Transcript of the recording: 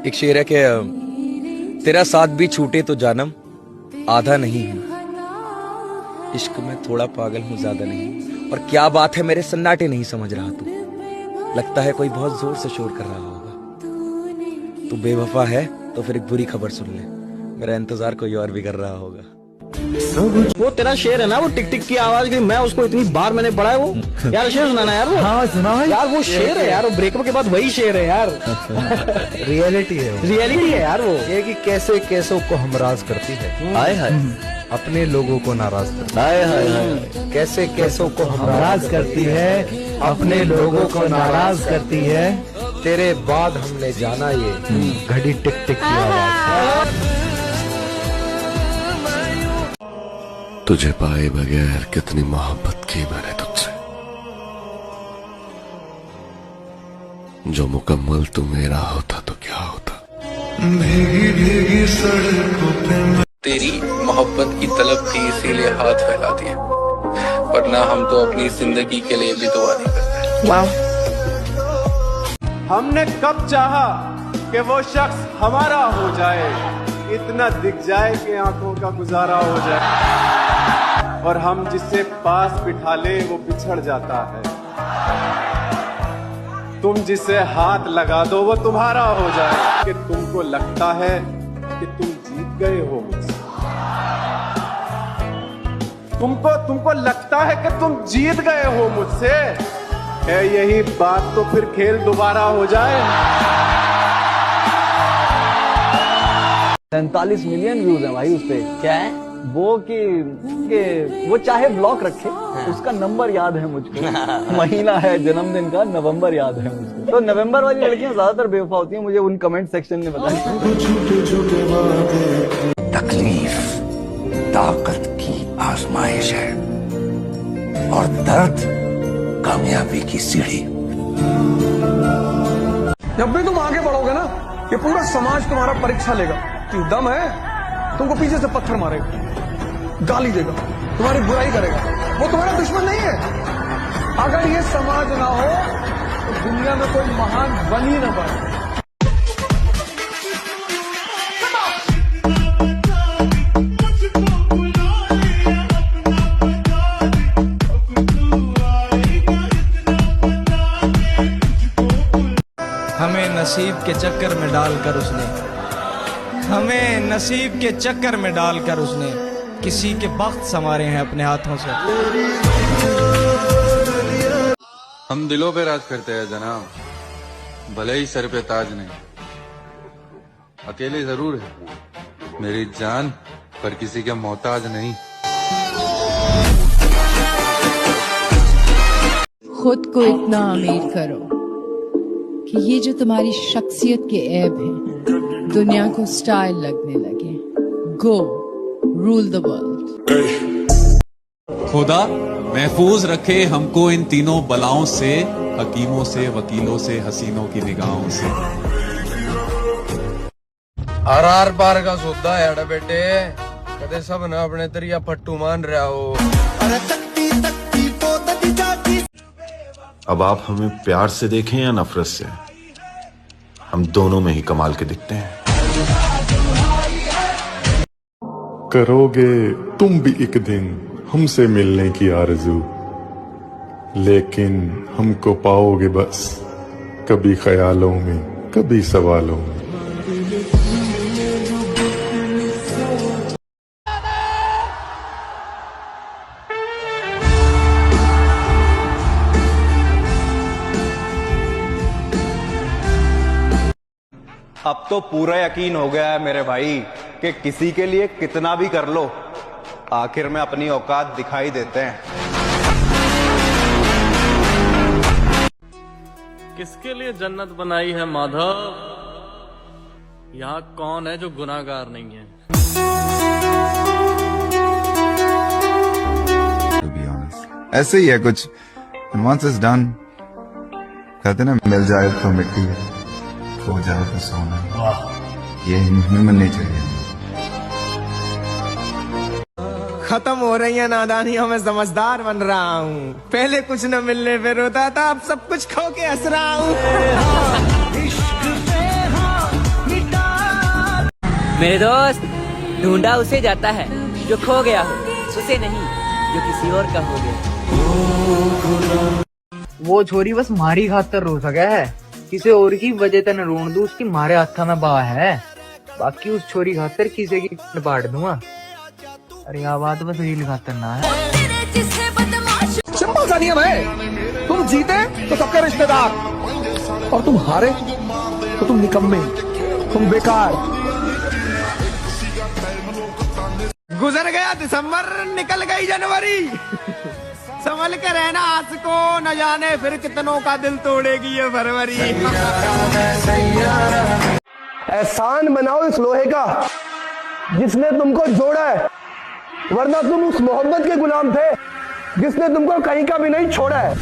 एक शेर है कि तेरा साथ भी छूटे तो जानम आधा नहीं हूं, इश्क में थोड़ा पागल हूं ज्यादा नहीं। और क्या बात है मेरे सन्नाटे नहीं समझ रहा तू, लगता है कोई बहुत जोर से शोर कर रहा होगा। तू बेवफा है तो फिर एक बुरी खबर सुन ले, मेरा इंतजार कोई और भी कर रहा होगा। वो तेरा शेर है ना, वो टिक टिक की आवाज की, मैं उसको इतनी बार मैंने पढ़ा है वो। यार शेर सुनाना यार वो। हाँ सुना है यार, वो शेर है यार, वो ब्रेकअप के बाद वही शेर है यार। रियलिटी है, रियलिटी है यार वो। ये कि कैसे कैसों को हमराज करती है, हाय हाय, अपने लोगों को नाराज करती हाय हाय हाय। कैसे कैसों को हमराज करती है, अपने लोगों को नाराज करती है। तेरे बाद हमने जाना ये घड़ी टिक टिक की आवाज। तुझे पाए बगैर कितनी मोहब्बत की मैंने तुझसे, जो मुकम्मल तू मेरा होता तो क्या होता। भीगी भीगी सड़कों पे तेरी मोहब्बत की तलब थी इसीलिए हाथ फैला दिए, वरना हम तो अपनी जिंदगी के लिए भी दुआ नहीं करते। वाह। हमने कब चाहा कि वो शख्स हमारा हो जाए, इतना दिख जाए कि आंखों का गुजारा हो जाए, और हम जिसे पास बिठा ले वो बिछड़ जाता है। तुम जिसे हाथ लगा दो वो तुम्हारा हो जाए, कि तुमको लगता है कि तुम जीत गए हो मुझसे। तुमको लगता है कि तुम जीत गए हो मुझसे, है यही बात तो फिर खेल दोबारा हो जाए। 47 मिलियन व्यूज हैं भाई उस पे। क्या है वो कि वो चाहे ब्लॉक रखे, उसका नंबर याद है मुझको। महीना है जन्मदिन का, नवंबर याद है मुझको। तो नवंबर वाली लड़कियां ज्यादातर बेवफा होती हैं, मुझे उन कमेंट सेक्शन में बताया। तकलीफ ताकत की आजमाइश है और दर्द कामयाबी की सीढ़ी। जब भी तुम आगे बढ़ोगे ना, ये पूरा समाज तुम्हारा परीक्षा लेगा कि दम है, तुमको पीछे से पत्थर मारेगा, गाली देगा, तुम्हारी बुराई करेगा। वो तुम्हारा दुश्मन नहीं है। अगर ये समाज ना हो तो दुनिया में कोई महान बन ही ना पाए। हमें नसीब के चक्कर में डालकर उसने, हमें नसीब के चक्कर में डालकर उसने किसी के बख्त संवारे हैं अपने हाथों से। हम दिलों पे राज करते हैं जनाब, भले ही सर पे ताज नहीं। अकेले जरूर है मेरी जान, पर किसी के मोहताज नहीं। खुद को इतना अमीर करो कि ये जो तुम्हारी शख्सियत के ऐब हैं दुनिया को स्टाइल लगने लगे। गो रूल द वर्ल्ड। खुदा महफूज रखे हमको इन तीनों बलाओं से, हकीमों से, वकीलों से, हसीनों की निगाहों से। आर पार का सौदा है बेटे, कदे सब ना अपने तरिया फट्टू मान रहा हो। अब आप हमें प्यार से देखें या नफरत से, हम दोनों में ही कमाल के दिखते हैं। करोगे तुम भी एक दिन हमसे मिलने की आरज़ू, लेकिन हमको पाओगे बस कभी ख्यालों में, कभी सवालों में। अब तो पूरा यकीन हो गया है मेरे भाई कि किसी के लिए कितना भी कर लो, आखिर में अपनी औकात दिखाई देते हैं। किसके लिए जन्नत बनाई है माधव, यहाँ कौन है जो गुनाहगार नहीं है। ऐसे ही है कुछ, once is done, कहते ना मिल जाए तो मिट्टी है, खो जाए तो सोना। ये ह्यूमन नेचर है। खत्म हो रही है नादानियों में समझदार बन रहा हूँ। पहले कुछ न मिलने पे रोता था, अब सब कुछ खो के हंस रहा हूँ। मेरे दोस्त, ढूंढा उसे जाता है जो खो गया हो, उसे नहीं जो किसी और का हो गया। वो छोरी बस मारी खातर रो सके है, किसी और की वजह तन रोन दू, उसकी मारे हाथा में बा है, बाकी उस छोरी खातर किसी की बांट दूंगा। अरे यह बात बस रील खातर ना है। सिंपल सा नियम है, तुम जीते तो सबके रिश्तेदार, और तुम हारे तो तुम निकम्मे, तुम बेकार। गुजर गया दिसंबर, निकल गई जनवरी, संभल के रहना आज को, न जाने फिर कितनों का दिल तोड़ेगी ये फरवरी। एहसान बनाओ इस लोहे का जिसने तुमको जोड़ा है, वरना तुम उस मोहब्बत के गुलाम थे जिसने तुमको कहीं का भी नहीं छोड़ा है।